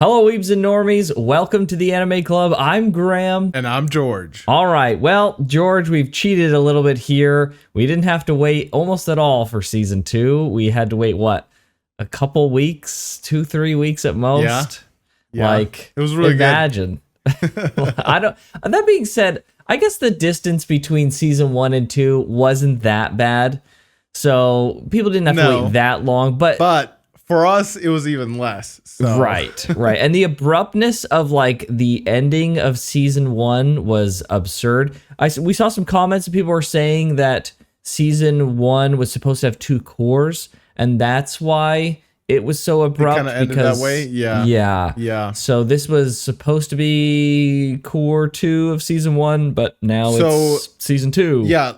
Hello, Weebs and Normies. Welcome to the Anime Club. I'm Graham. And I'm George. All right. Well, George, we've cheated a little bit here. We didn't have to wait almost at all for season 2. We had to wait, what, a couple weeks, 2-3 weeks at most? Yeah. Like, it was really imagine. I don't. That being said, I guess the distance between season 1 and 2 wasn't that bad. So people didn't have to wait that long. But for us, it was even less. So. Right. And the abruptness of like the ending of season 1 was absurd. We saw some comments and people were saying that season 1 was supposed to have 2 cores, and that's why it was so abrupt. It kind of ended that way. Yeah. So this was supposed to be core 2 of season 1, but now it's season 2. Yeah.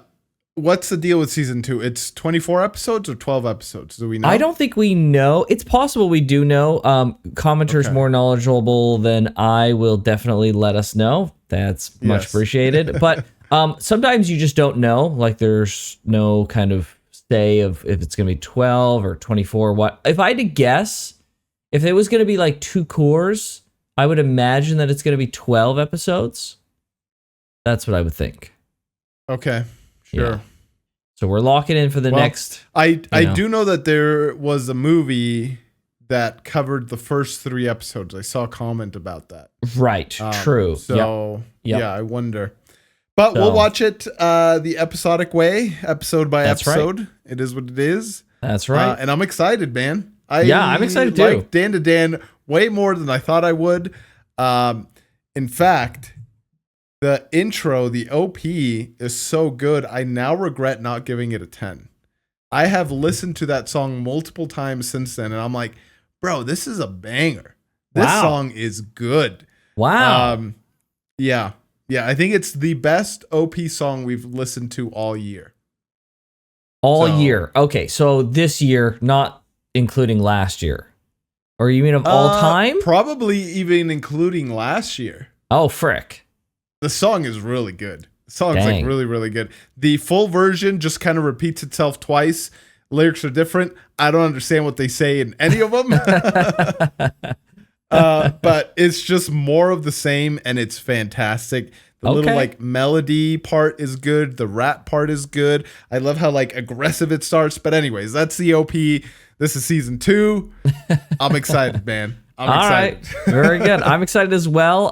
What's the deal with season 2? It's 24 episodes or 12 episodes? Do we know? I don't think we know. It's possible we do know. Commenters more knowledgeable than I will definitely let us know. That's much appreciated. But sometimes you just don't know. Like there's no kind of say of if it's going to be 12 or 24. What if I had to guess? If it was going to be like 2 cores, I would imagine that it's going to be 12 episodes. That's what I would think. Okay. Sure. Yeah. So we're locking in for the next. I do know that there was a movie that covered the first 3 episodes. I saw a comment about that. Right. True. So yeah, I wonder. But we'll watch it the episodic way, episode by episode. Right. It is what it is. That's right. And I'm excited, man. I'm excited too. Like Dandadan way more than I thought I would. In fact, the intro, the OP is so good. I now regret not giving it a 10. I have listened to that song multiple times since then, and I'm like, bro, this is a banger. This song is good. Wow. Yeah. I think it's the best OP song we've listened to all year. All year. Okay, so this year, not including last year. Or you mean of all time? Probably even including last year. Oh, frick. The song is really good. The song's like really, really good. The full version just kind of repeats itself twice. Lyrics are different. I don't understand what they say in any of them. But it's just more of the same, and it's fantastic. The little like melody part is good. The rap part is good. I love how like aggressive it starts. But anyways, that's the OP. This is season 2. I'm excited, man. I'm excited. All right. Very good. I'm excited as well.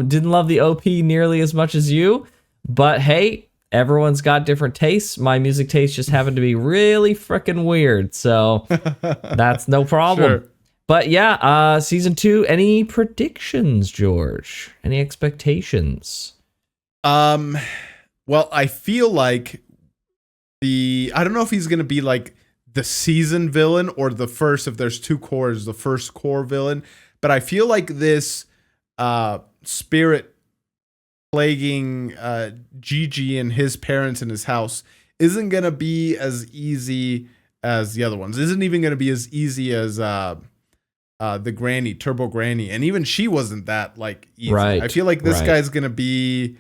Didn't love the OP nearly as much as you, but hey, everyone's got different tastes. My music tastes just happen to be really freaking weird, so that's no problem. Sure. But yeah, season 2, any predictions, George? Any expectations? Well, I feel like I don't know if he's going to be like the season villain or the first, if there's 2 cores, the first core villain. But I feel like this spirit plaguing Jiji and his parents in his house isn't going to be as easy as the other ones. Isn't even going to be as easy as the granny, Turbo Granny. And even she wasn't that like easy. Right. I feel like this guy's going to be,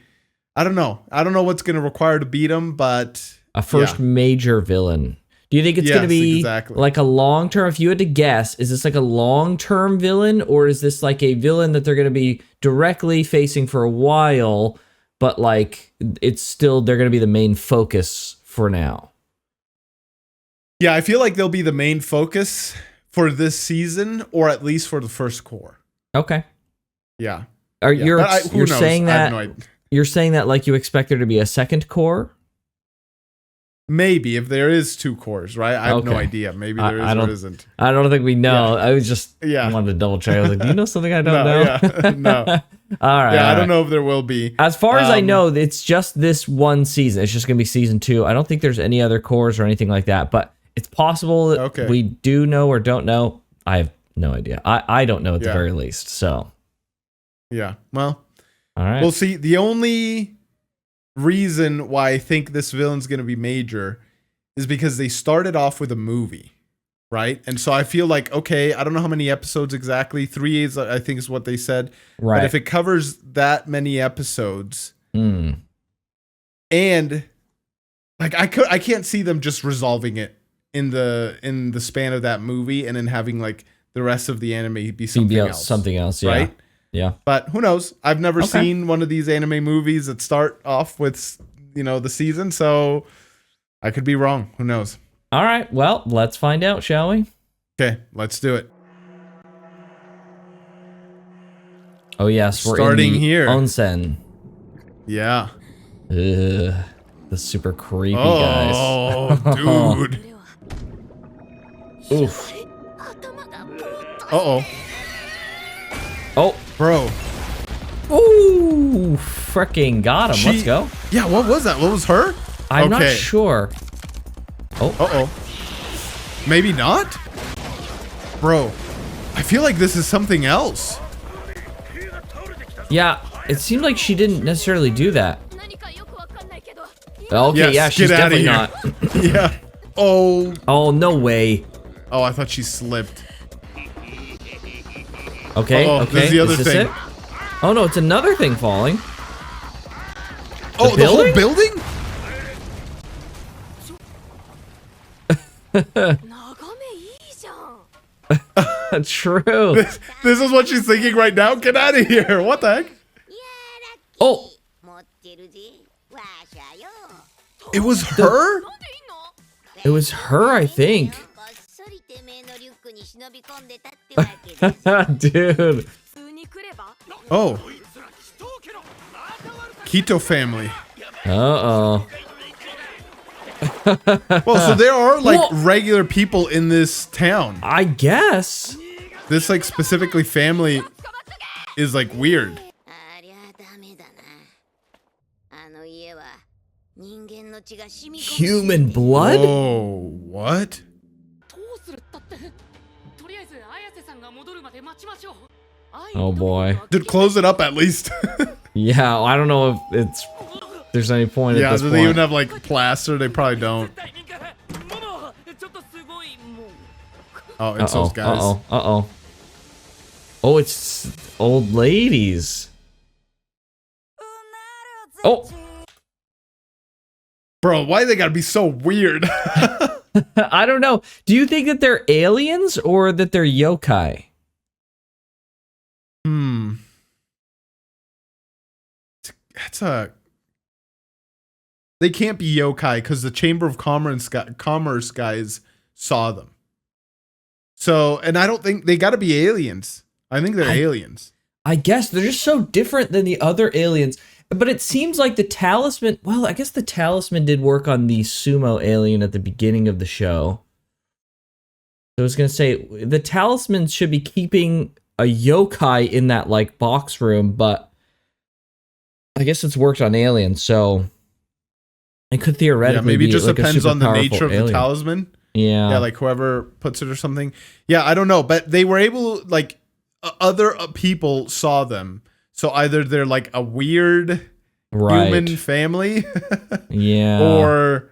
I don't know what's going to require to beat him, but a first major villain. Do you think it's going to be like a long-term, if you had to guess, is this like a long-term villain, or is this like a villain that they're going to be directly facing for a while, but like it's still, they're going to be the main focus for now? Yeah, I feel like they'll be the main focus for this season, or at least for the first core. Okay. Yeah. You're saying that you're saying that like you expect there to be a second core? Maybe if there is 2 cores, right? I have no idea. Maybe there is or isn't. I don't think we know. I was just wanted to double check. I was like, do you know something I don't know? Yeah, no. All right. Yeah, I don't know if there will be. As far as I know, it's just this one season. It's just going to be season 2. I don't think there's any other cores or anything like that, but it's possible that we do know or don't know. I have no idea. I don't know at the very least. So. Yeah. Well. All right. We'll see. The only reason why I think this villain's going to be major is because they started off with a movie, right? And so I feel like, okay, I don't know how many episodes exactly. 3 is, I think, is what they said. Right. But if it covers that many episodes, and like I can't see them just resolving it in the span of that movie and then having like the rest of the anime be something else. Something else, yeah. Right? Yeah. But who knows? I've never seen one of these anime movies that start off with, the season, so I could be wrong. Who knows? All right. Well, let's find out, shall we? Okay, let's do it. Oh, yes. We're starting in the here. Onsen. Yeah. Ugh, the super creepy guys. Oh, dude. Oof. Uh-oh. Oh. Bro. Ooh. Freaking got him. Let's go. Yeah, what was that? What was her? I'm not sure. Oh. Uh-oh. Maybe not? Bro, I feel like this is something else. Yeah, it seemed like she didn't necessarily do that. Okay, Yes, yeah, she's get outta definitely here. not. Yeah. Oh. Oh, no way. Oh, I thought she slipped. Okay, Uh-oh, okay. this is the other this thing. it? Oh, no, it's another thing falling. Oh, the whole building? True. This is what she's thinking right now? Get out of here. What the heck? Oh. It was her? It was her, I think. Dude. Oh. Keto family. Uh-oh. Well, so there are like regular people in this town. I guess. This like specifically family is like weird. Human blood? Whoa, what? Oh boy. Dude, close it up at least. Yeah, I don't know if there's any point at this do point. they even have like plaster? They probably don't. Oh, it's those guys. Uh-oh. Oh, it's old ladies. Oh. Bro, why they gotta be so weird? I don't know. Do you think that they're aliens or that they're yokai? They can't be yokai because the Chamber of Commerce guys saw them. So, and I don't think they gotta be aliens. I think they're aliens. I guess they're just so different than the other aliens. But it seems like the talisman, well, I guess the talisman did work on the sumo alien at the beginning of the show. So I was going to say, the talisman should be keeping a yokai in that, like, box room, but I guess it's worked on aliens, so it could theoretically maybe be it just like depends on the nature of alien. the talisman. Yeah, like whoever puts it or something. Yeah, I don't know, but they were able to, like, other people saw them. So either they're like a weird human family, yeah, or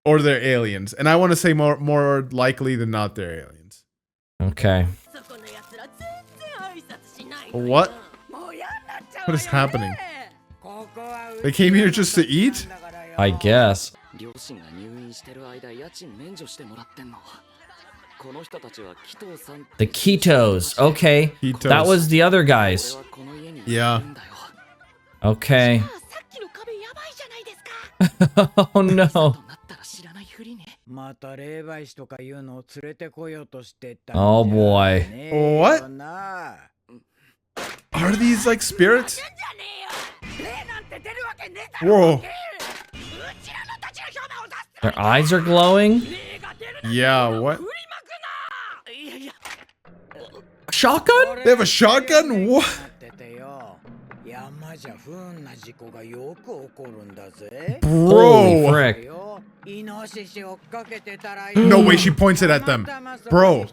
they're aliens. And I want to say more likely than not they're aliens. Okay. What? What is happening? They came here just to eat? I guess. The Ketos. Okay. Ketos. That was the other guys. Yeah. Okay. Oh no. Oh boy. What? Are these like spirits? Whoa. Their eyes are glowing. Yeah, what? Shotgun? They have a shotgun? What? Holy frick. No way she points it at them. Bro.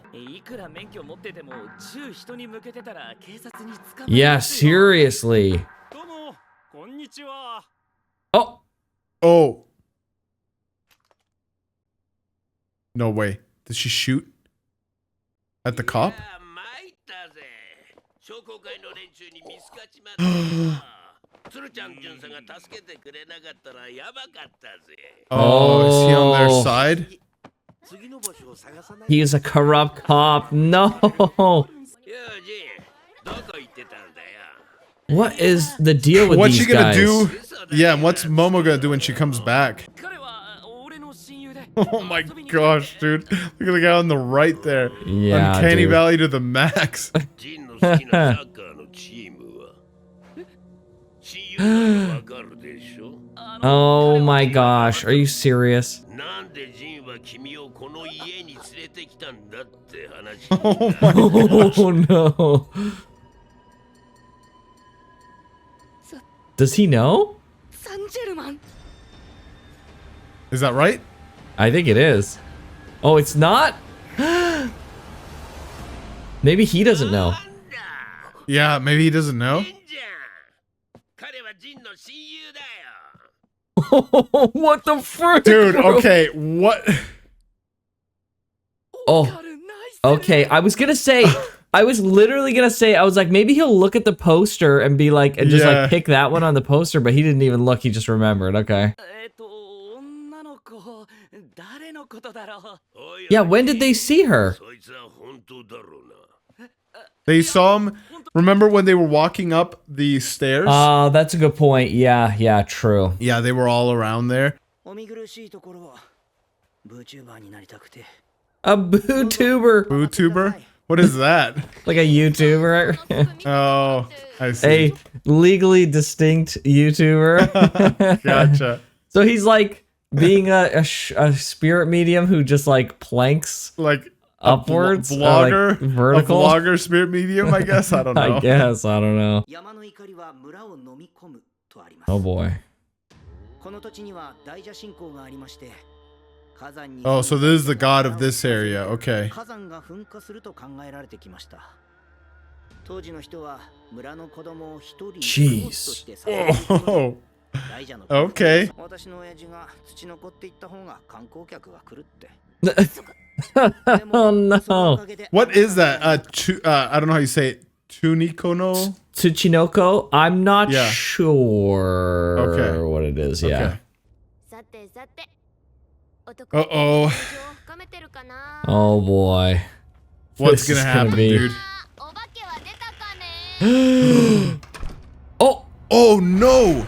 Yeah, seriously. Oh. Oh. No way. Did she shoot at the cop? Oh, is he on their side? He is a corrupt cop. No. What is the deal with What's these she gonna guys? do? Yeah, and what's Momo gonna do when she comes back? Oh my gosh, dude. Look at the guy on the right there. Yeah, Uncanny dude. Valley to the max. Oh my gosh, are you serious? Oh my gosh. Oh no. Does he know? Is that right? I think it is. Oh, it's not? Maybe he doesn't know. Yeah, maybe he doesn't know. What the frick? Dude, okay, what? Oh, okay. I was literally gonna say, I was like, maybe he'll look at the poster and be like, and just Yeah. like pick that one on the poster, but he didn't even look. He just remembered. Okay. Yeah, when did they see her? They saw him. Remember when they were walking up the stairs? That's a good point. Yeah, yeah, true. Yeah, they were all around there. A bootuber. YouTuber? What is that? Like a YouTuber. Oh, I see. A legally distinct YouTuber. Gotcha. So he's like being a spirit medium who just like planks Like upwards, vlogger, like vertical. a vlogger spirit medium, I guess. I don't know. I guess, I don't know. Oh boy. Oh, so this is the god of this area. Okay. Jeez. Oh. Okay. Oh no. What is that? I don't know how you say it. Tunikono? Tsuchinoko? I'm not Yeah. sure Okay. what it is. Yeah. Okay. Uh-oh. Oh boy. What's This gonna is happen, be- dude? Oh! Oh, no!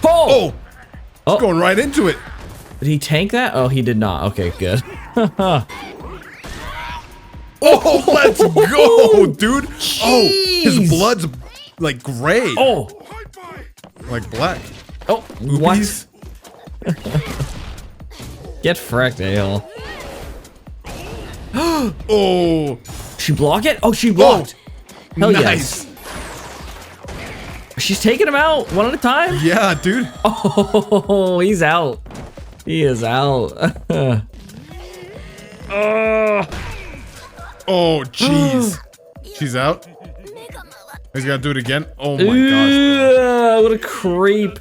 Oh! Oh! It's going right into it. Did he tank that? Oh, he did not. Okay, good. Oh, let's go, dude. Oh, his Jeez. blood's like gray. Oh! Like black. Oh, what? Oopies. Get fracked, Ale. Oh, She block it? Oh, she blocked. Hell nice. yes. She's taking him out one at a time. Yeah, dude. Oh, he's out. He is out. Oh, jeez. She's out. He's gonna do it again. Oh my gosh. Ugh, what a creep.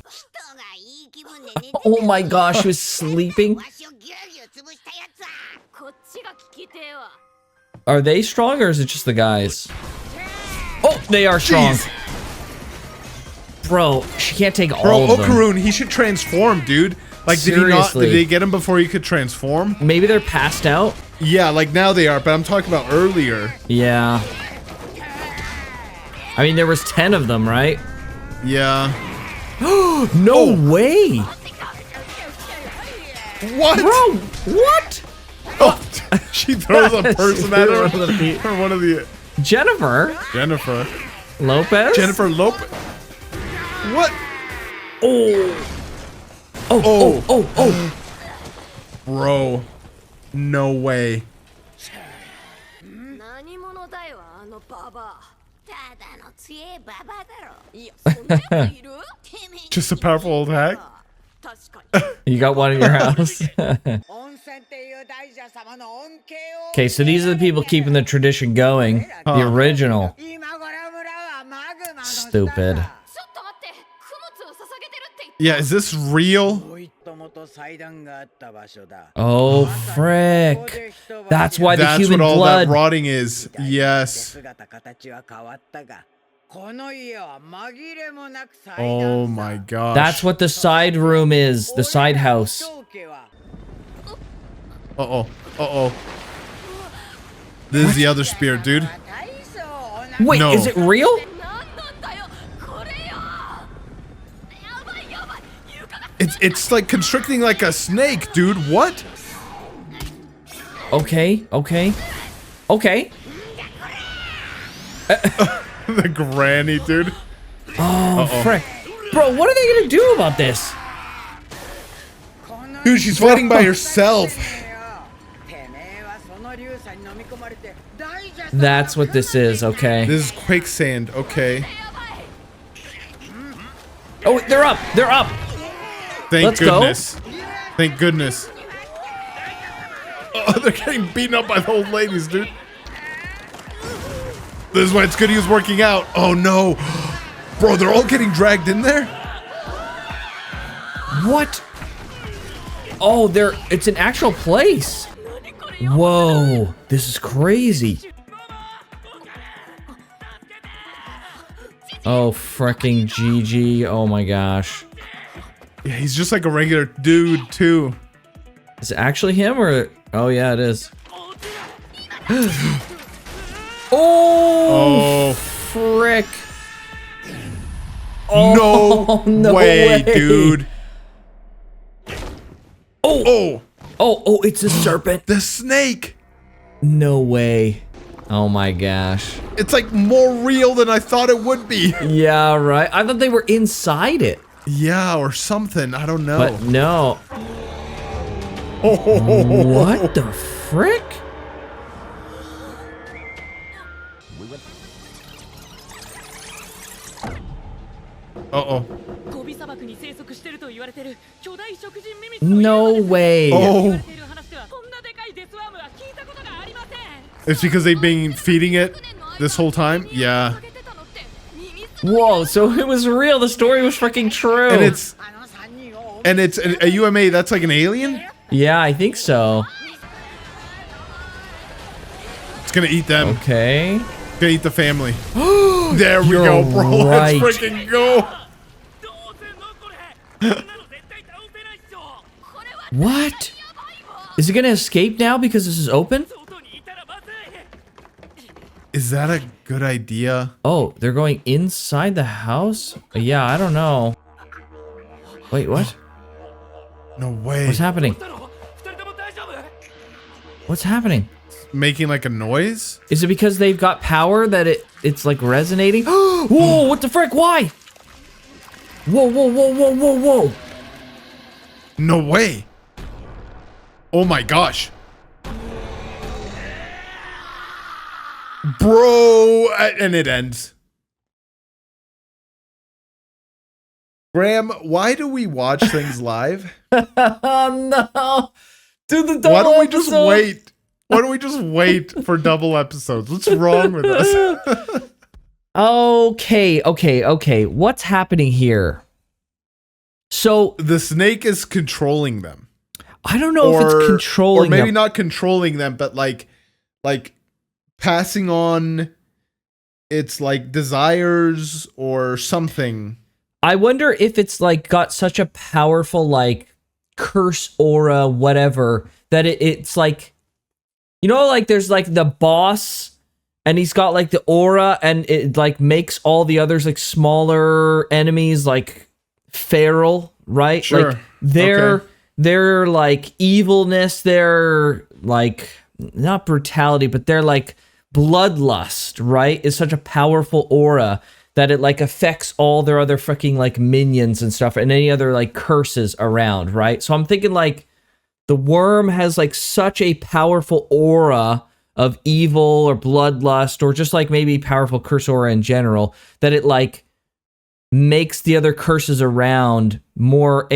Oh my gosh, she was sleeping. Are they strong or is it just the guys? Oh, they are strong. Jeez. Bro, she can't take all Bro, of them. Okarun, he should transform, dude. Like, did he not? Seriously. Did they get him before he could transform? Maybe they're passed out? Yeah, like now they are, but I'm talking about earlier. Yeah. I mean, there was 10 of them, right? Yeah. No way! What? Bro, what? Oh, she throws a person at her. One of the feet. Or one of the Jennifer Jennifer. Lopez? Jennifer Lopez. What? Oh. Oh, oh, oh, Bro. No way. Just a powerful old hack? You got one in your house? Okay, so these are the people keeping the tradition going. The original. Stupid. Yeah, is this real? Oh, frick. That's why the That's human what all blood. that rotting is. Yes. Oh my gosh. That's what the side room is. The side house. Uh-oh. Uh-oh. This is the other spirit, dude. Wait, No. is it real? It's like constricting like a snake, dude. What? Okay, okay. Okay. The granny, dude. Oh, frick. Bro, what are they gonna do about this? Dude, she's fighting by herself. That's what this is, okay. This is quicksand, okay. Oh, they're up! They're up! Thank Let's goodness. Thank goodness. Oh, they're getting beaten up by the old ladies, dude. This is why it's good he was working out. Oh no. Bro, they're all getting dragged in there? What? Oh, it's an actual place. Whoa, this is crazy. Oh, freaking Gigi. Oh my gosh. Yeah, he's just like a regular dude, too. Is it actually him or? Oh, yeah, it is. Oh, frick. Oh, no way, dude. Oh, it's a serpent. The snake. No way. Oh my gosh. It's like more real than I thought it would be. Yeah, right. I thought they were inside it. Yeah, or something. I don't know. But no. What the frick? Uh-oh. No way. Oh. It's because they've been feeding it this whole time? Yeah. Whoa, so it was real. The story was freaking true. And it's a UMA, that's like an alien? Yeah, I think so. It's gonna eat them. Okay. It's gonna eat the family. There we go, bro. Right. Let's freaking go. What? Is it gonna escape now because this is open? Is that a good idea? Oh, they're going inside the house? Yeah, I don't know. Wait, what? No way. What's happening? What's happening? Making like a noise? Is it because they've got power that it's like resonating? Whoa, what the frick? Why? Whoa, whoa, whoa, whoa, whoa, whoa. No way. Oh my gosh. Bro, and it ends. Graham, why do we watch things live? Oh no. Dude, the double Why don't we just episode. wait? Why don't we just wait for double episodes? What's wrong with us? Okay. What's happening here? So The snake is controlling them. I don't know if it's controlling or maybe them. not controlling them, but like passing on its like desires or something. I wonder if it's like got such a powerful like curse aura, whatever, that it's like, you know, like there's like the boss and he's got like the aura and it like makes all the others like smaller enemies like feral, right? Sure. Like their like evilness, their like not brutality, but their like bloodlust, right, is such a powerful aura that it like affects all their other freaking like minions and stuff and any other like curses around, right? So I'm thinking like the worm has like such a powerful aura of evil or bloodlust or just like maybe powerful curse aura in general that it like makes the other curses around more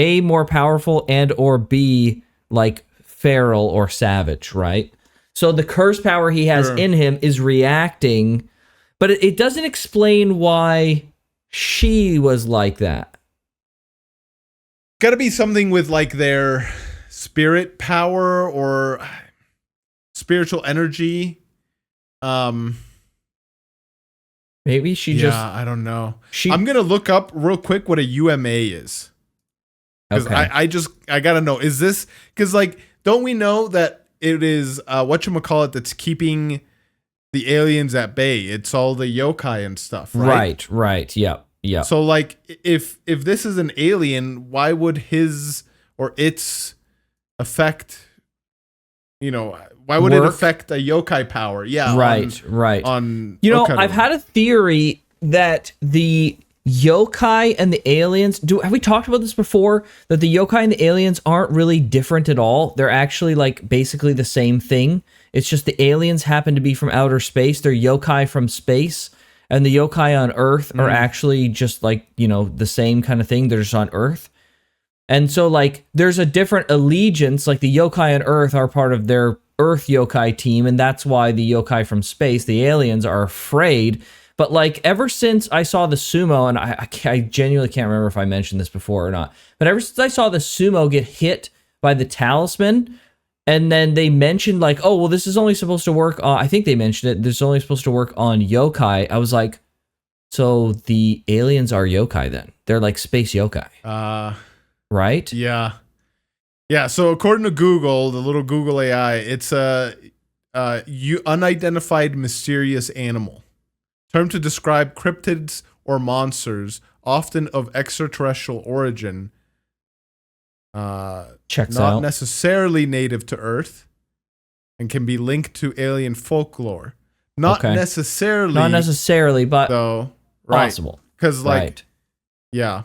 powerful and or B like feral or savage, right? So the curse power he has in him is reacting, but it doesn't explain why she was like that. Got to be something with like their spirit power or spiritual energy. Maybe she just. I don't know. I'm gonna look up real quick what a UMA is. Because I gotta know. Is this because like don't we know that it is whatchamacallit that's keeping the aliens at bay? It's all the yokai and stuff, right? Right. Yep. So like if this is an alien, why would his or its affect, why would it affect a yokai power? Yeah. Right. On Okarun. I've had a theory that the yokai and the aliens, have we talked about this before? That the yokai and the aliens aren't really different at all. They're actually like basically the same thing. It's just the aliens happen to be from outer space. They're yokai from space. And the yokai on Earth are actually just like, the same kind of thing. They're just on Earth. And so like there's a different allegiance. Like the yokai on Earth are part of their Earth yokai team. And that's why the yokai from space, the aliens, are afraid. But like ever since I saw the sumo, and I genuinely can't remember if I mentioned this before or not, but ever since I saw the sumo get hit by the talisman, and then they mentioned like, oh, well, this is only supposed to work on, I think they mentioned it, this is only supposed to work on yokai. I was like, so the aliens are yokai then? They're like space yokai. Right? Yeah. Yeah, so according to Google, the little Google AI, it's a unidentified mysterious animal. Term to describe cryptids or monsters, often of extraterrestrial origin. Checks not out. necessarily native to Earth, and can be linked to alien folklore. Not necessarily, but though, possible. Because yeah.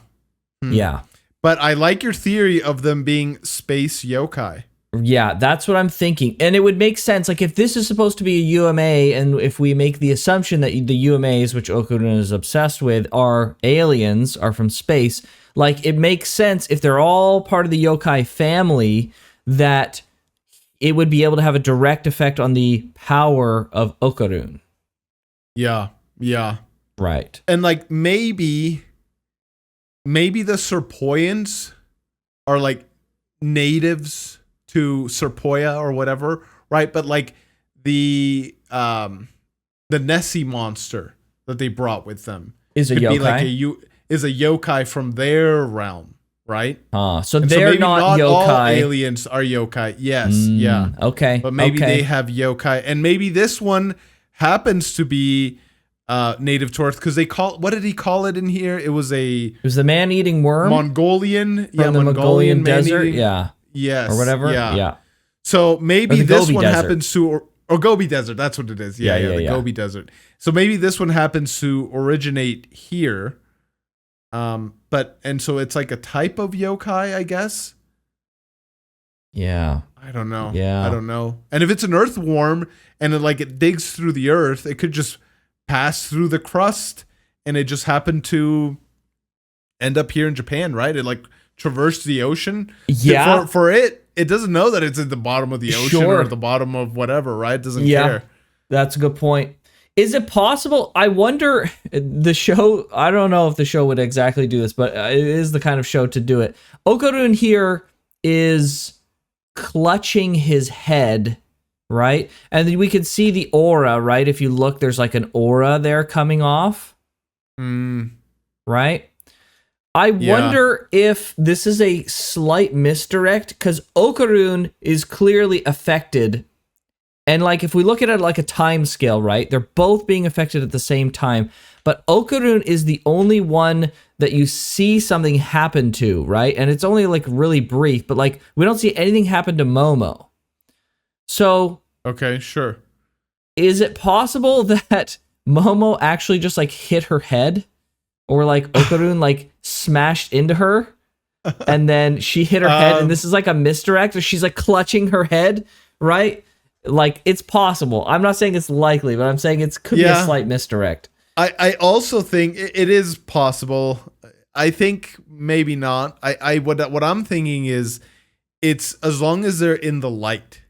Yeah. But I like your theory of them being space yokai. Yeah, that's what I'm thinking. And it would make sense, like, if this is supposed to be a UMA, and if we make the assumption that the UMAs, which Okarun is obsessed with, are aliens, are from space, like, it makes sense, if they're all part of the yokai family, that it would be able to have a direct effect on the power of Okarun. Yeah. Right. And, like, maybe the Serpoians are, like, natives to Serpoia or whatever, right? But like the Nessie monster that they brought with them is a yokai. Is a yokai from their realm, right? So they're not yokai. All aliens are yokai. Yes, yeah. Okay. But maybe they have yokai, and maybe this one happens to be native to Earth because what did he call it in here? It was the man-eating worm, Mongolian, from the Mongolian desert, Yes. Or whatever. Yeah. So maybe this one happens to, or Gobi Desert. That's what it is. The Gobi Desert. So maybe this one happens to originate here. And so it's like a type of yokai, I guess. Yeah. I don't know. Yeah. I don't know. And if it's an earthworm and it digs through the earth, it could just pass through the crust and it just happened to end up here in Japan, right? It like traverse the ocean. Yeah. For it doesn't know that it's at the bottom of the ocean or at the bottom of whatever, right? It doesn't care. That's a good point. Is it possible? I wonder, the show, I don't know if the show would exactly do this, but it is the kind of show to do it. Okarun here is clutching his head, right? And then we can see the aura, right? If you look, there's like an aura there coming off. Right? I wonder if this is a slight misdirect, because Okarun is clearly affected. And like, if we look at it like a time scale, right? They're both being affected at the same time. But Okarun is the only one that you see something happen to, right? And it's only like really brief, but like, we don't see anything happen to Momo. So... Okay, sure. Is it possible that Momo actually just like hit her head? Or like Okarun like smashed into her and then she hit her head and this is like a misdirect, or she's like clutching her head, right? Like, it's possible. I'm not saying it's likely, but I'm saying it could be a slight misdirect. I also think it is possible. I think maybe not. What I'm thinking is it's as long as they're in the light.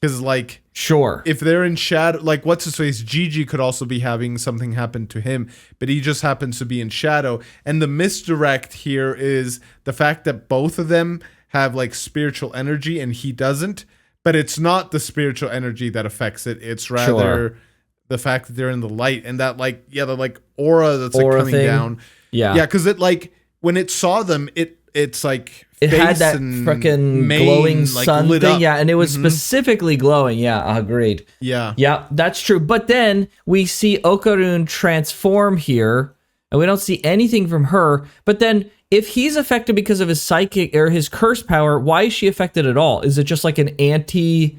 Because, like, sure, if they're in shadow, like, what's his face? Jiji could also be having something happen to him, but he just happens to be in shadow. And the misdirect here is the fact that both of them have, like, spiritual energy and he doesn't. But it's not the spiritual energy that affects it. It's rather the fact that they're in the light and that like the like aura that's like Aura coming thing. down. Yeah. Yeah, because it like when it saw them, it's like It face had that and freaking mane, glowing like, sun lit thing. up. Yeah, and it was specifically glowing. Yeah, agreed. Yeah. Yeah, that's true. But then we see Okarun transform here, and we don't see anything from her. But then if he's affected because of his psychic or his curse power, why is she affected at all? Is it just like an anti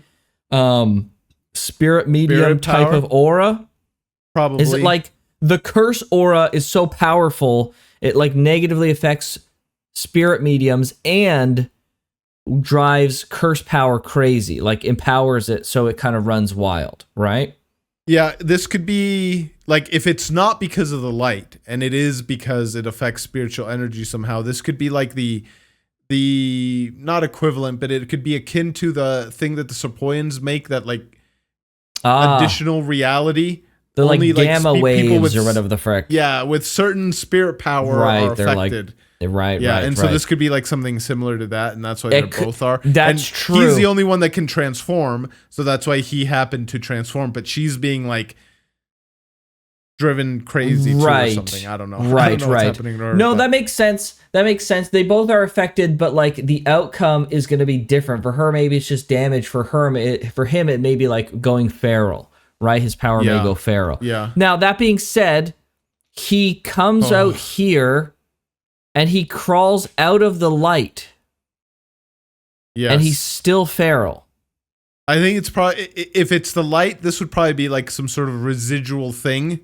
spirit medium type power? of aura? Probably. Is it like the curse aura is so powerful it like negatively affects spirit mediums and drives curse power crazy, like empowers it so it kind of runs wild, right? Yeah, this could be like if it's not because of the light and it is because it affects spiritual energy somehow, this could be like the not equivalent, but it could be akin to the thing that the Sepoyans make that like additional reality. The like Only, gamma people waves with, or whatever the frick. Yeah, with certain spirit power are affected. Right, yeah, right, and so this could be like something similar to that, and that's why they both are. That's and true. He's the only one that can transform, so that's why he happened to transform. But she's being like driven crazy too or something. I don't know. Right, I don't know what's happening to her, no, that makes sense. That makes sense. They both are affected, but like the outcome is going to be different. For her, maybe it's just damage. For her, for him, it may be like going feral. Right, his power may go feral. Yeah. Now that being said, he comes out here, and he crawls out of the light. Yes. And he's still feral. I think it's probably, if it's the light, this would probably be like some sort of residual thing,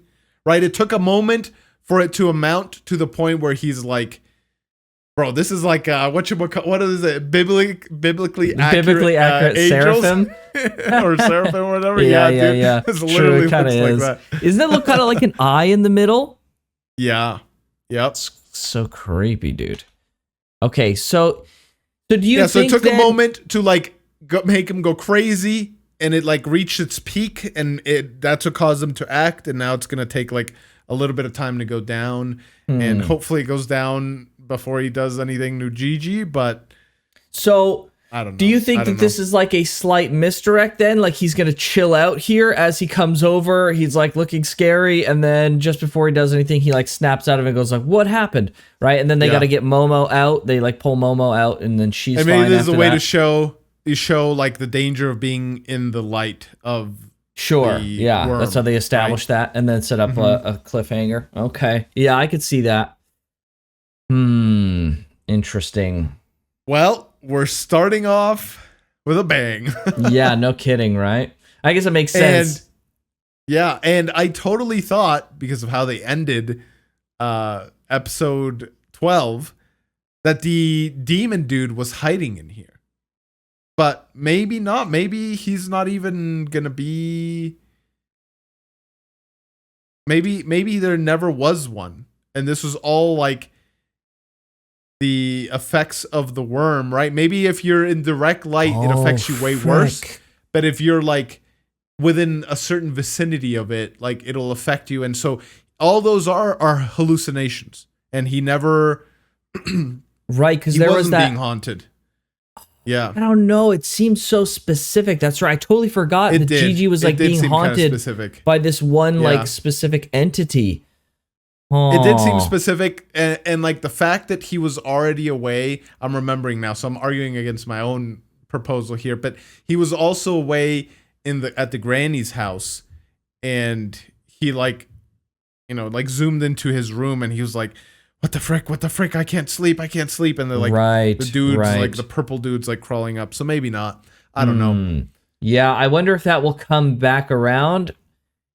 right? It took a moment for it to amount to the point where he's like, bro, this is like what is it? Biblically accurate seraphim or seraphim or whatever. Yeah. It's True, literally it kind of looks is. like that. Isn't it look kind of like an eye in the middle? Yeah. Yep. It's so creepy, dude. Okay, so do you think so it took a moment to like make him go crazy, and it like reached its peak, and that's what caused him to act, and now it's gonna take like a little bit of time to go down, and hopefully it goes down before he does anything new jiji, but so I don't know. Do you think that this is like a slight misdirect then? Like he's going to chill out here as he comes over, he's like looking scary, and then just before he does anything, he like snaps out of it and goes like, what happened? Right? And then they got to get Momo out. They like pull Momo out, and then she's fine. And maybe there's a way that. to show like the danger of being in the light of worm, that's how they establish that, and then set up a cliffhanger. Okay. Yeah, I could see that. Interesting. Well, we're starting off with a bang. Yeah, no kidding, right? I guess it makes sense. And I totally thought, because of how they ended episode 12, that the demon dude was hiding in here. But maybe not. Maybe he's not even gonna be. Maybe there never was one, and this was all like the effects of the worm, right? Maybe if you're in direct light, it affects you way worse. But if you're like within a certain vicinity of it, like it'll affect you. And so all those are hallucinations. And he never, right? Because there was that being haunted. Yeah, I don't know. It seems so specific. That's right. I totally forgot that Gigi was like being haunted by this one like specific entity. It did seem specific, and like the fact that he was already away, I'm remembering now, so I'm arguing against my own proposal here, but he was also away at the granny's house, and he like, like zoomed into his room, and he was like, what the frick, I can't sleep, and they're like, the dudes, like the purple dudes like crawling up, so maybe not, I don't know. Yeah, I wonder if that will come back around.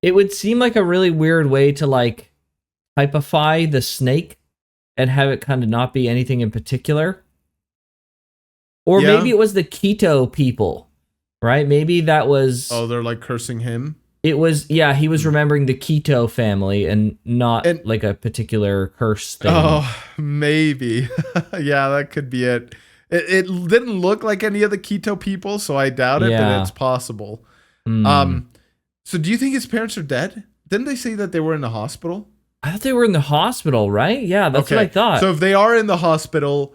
It would seem like a really weird way to like typify the snake and have it kind of not be anything in particular. Or maybe it was the keto people, right? Maybe that was... Oh, they're like cursing him? It was, he was remembering the keto family and not like a particular curse thing. Oh, maybe. Yeah, that could be it. It didn't look like any of the keto people, so I doubt it, but it's possible. So do you think his parents are dead? Didn't they say that they were in the hospital? I thought they were in the hospital, right? Yeah, that's what I thought. So if they are in the hospital,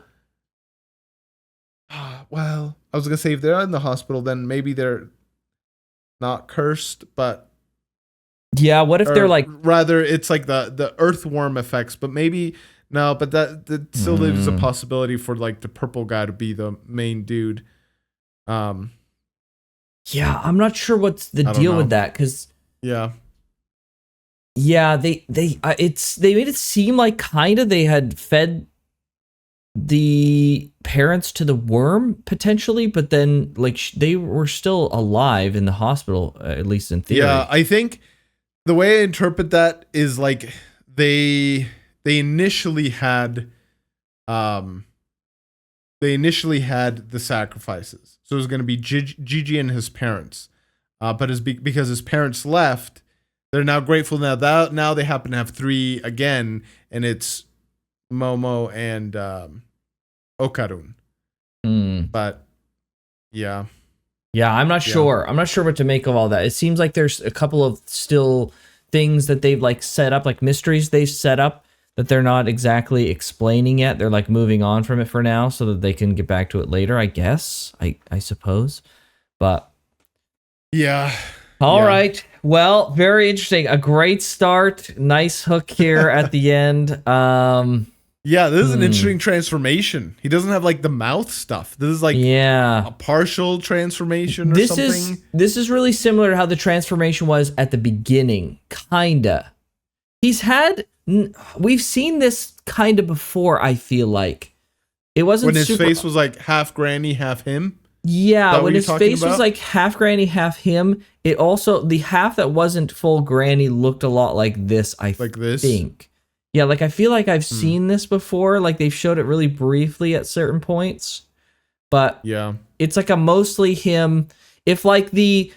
well, I was going to say if they're in the hospital, then maybe they're not cursed, but Yeah, what if they're Or like, rather, it's like the earthworm effects, but maybe no, but that still leaves a possibility for like the purple guy to be the main dude. yeah, I'm not sure what's the I don't deal know. with that, because Yeah. yeah, they made it seem like kind of they had fed the parents to the worm potentially, but then like they were still alive in the hospital, at least in theory. Yeah, I think the way I interpret that is like they initially had the sacrifices. So it was going to be Gigi and his parents. But because his parents left, they're now grateful now they happen to have 3 again, and it's Momo and Okarun. But yeah. Yeah, I'm not sure. I'm not sure what to make of all that. It seems like there's a couple of still things that they've like set up, like mysteries they've set up that they're not exactly explaining yet. They're like moving on from it for now so that they can get back to it later, I guess. I suppose. But yeah. All right. Well, very interesting. A great start. Nice hook here at the end. Yeah, this is an interesting transformation. He doesn't have like the mouth stuff. This is like a partial transformation or something. This is really similar to how the transformation was at the beginning. Kinda. We've seen this kind of before, I feel like. It wasn't when his face was like half granny, half him. Yeah, when his face was like half granny, half him, it also, the half that wasn't full granny looked a lot like this, I think. Yeah, like I feel like I've seen this before, like they've showed it really briefly at certain points. But yeah, it's like a mostly him. If like the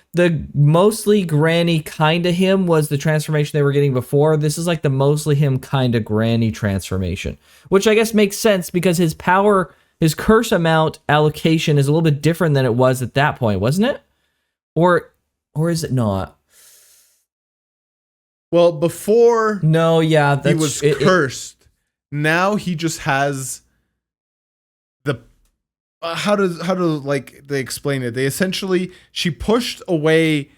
mostly granny kind of him was the transformation they were getting before, this is like the mostly him kind of granny transformation, which I guess makes sense because his curse amount allocation is a little bit different than it was at that point, wasn't it? Or is it not? Well, before he was cursed. Now he just has the how do like they explain it? They essentially, she pushed away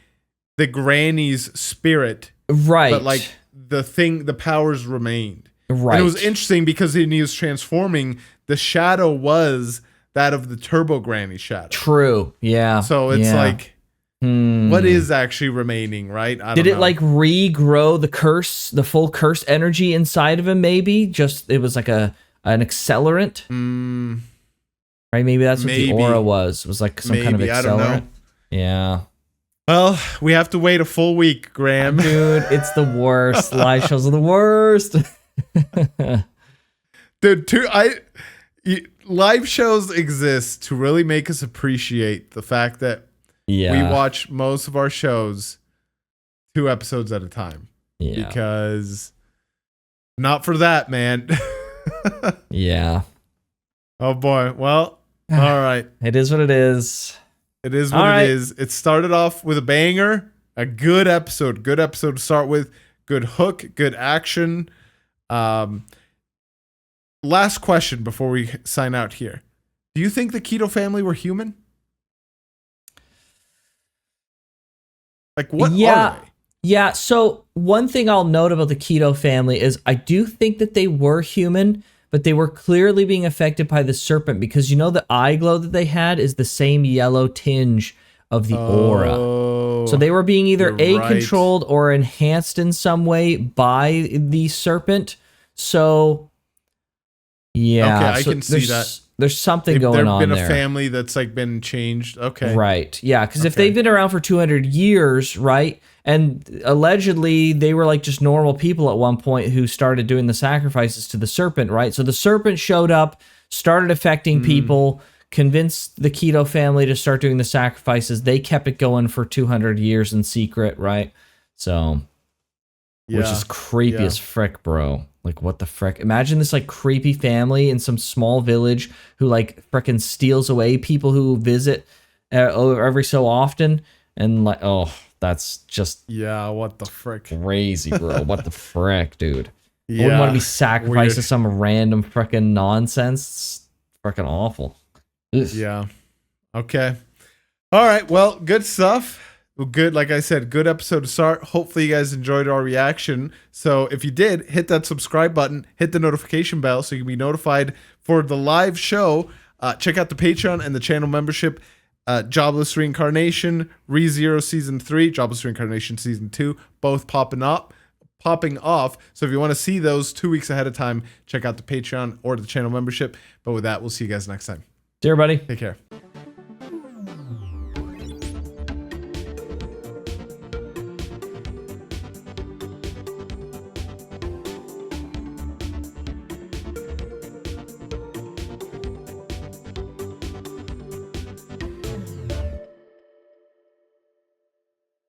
the granny's spirit, right? But like the powers remained, right? And it was interesting because when he was transforming, the shadow was that of the Turbo Granny shadow. True. Yeah. So it's like, what is actually remaining, right? Did it like regrow the curse, the full curse energy inside of him? Maybe just it was like an accelerant. Right? Maybe that's what the aura was. It was like some kind of accelerant. I don't know. Yeah. Well, we have to wait a full week, Graham. Dude, it's the worst. Live shows are the worst. Dude, live shows exist to really make us appreciate the fact that we watch most of our shows 2 episodes at a time. Yeah. Because not for that, man. Yeah. Oh boy. Well, all right. It is what it is. It is what it is. It started off with a banger, a good episode. Good episode to start with. Good hook, good action. Last question before we sign out here. Do you think the Keto family were human? Like, what are they? Yeah, so one thing I'll note about the Keto family is I do think that they were human, but they were clearly being affected by the serpent because you know the eye glow that they had is the same yellow tinge of the aura. So they were being either controlled or enhanced in some way by the serpent. So yeah, okay, I can see that. There's something going on there. There's been a family that's like been changed. Okay. Right. Yeah, because if they've been around for 200 years, right, and allegedly they were like just normal people at one point who started doing the sacrifices to the serpent, right? So the serpent showed up, started affecting people, convinced the Keto family to start doing the sacrifices. They kept it going for 200 years in secret, right? So, which is creepy as frick, bro. Like, what the frick? Imagine this, like, creepy family in some small village who, like, frickin' steals away people who visit every so often. And, like, oh, that's just... yeah, what the frick? Crazy, bro. What the frick, dude? I wouldn't want to be sacrificed to some random frickin' nonsense. It's frickin' awful. Ugh. Yeah. Okay. All right. Well, good stuff. Well, good. Like I said, good episode to start. Hopefully you guys enjoyed our reaction. So if you did, hit that subscribe button, hit the notification bell so you can be notified for the live show. Check out the Patreon and the channel membership. Jobless Reincarnation, ReZero Season 3, Jobless Reincarnation Season 2, both popping off. So if you want to see those 2 weeks ahead of time, check out the Patreon or the channel membership. But with that, we'll see you guys next time. See you, everybody. Take care.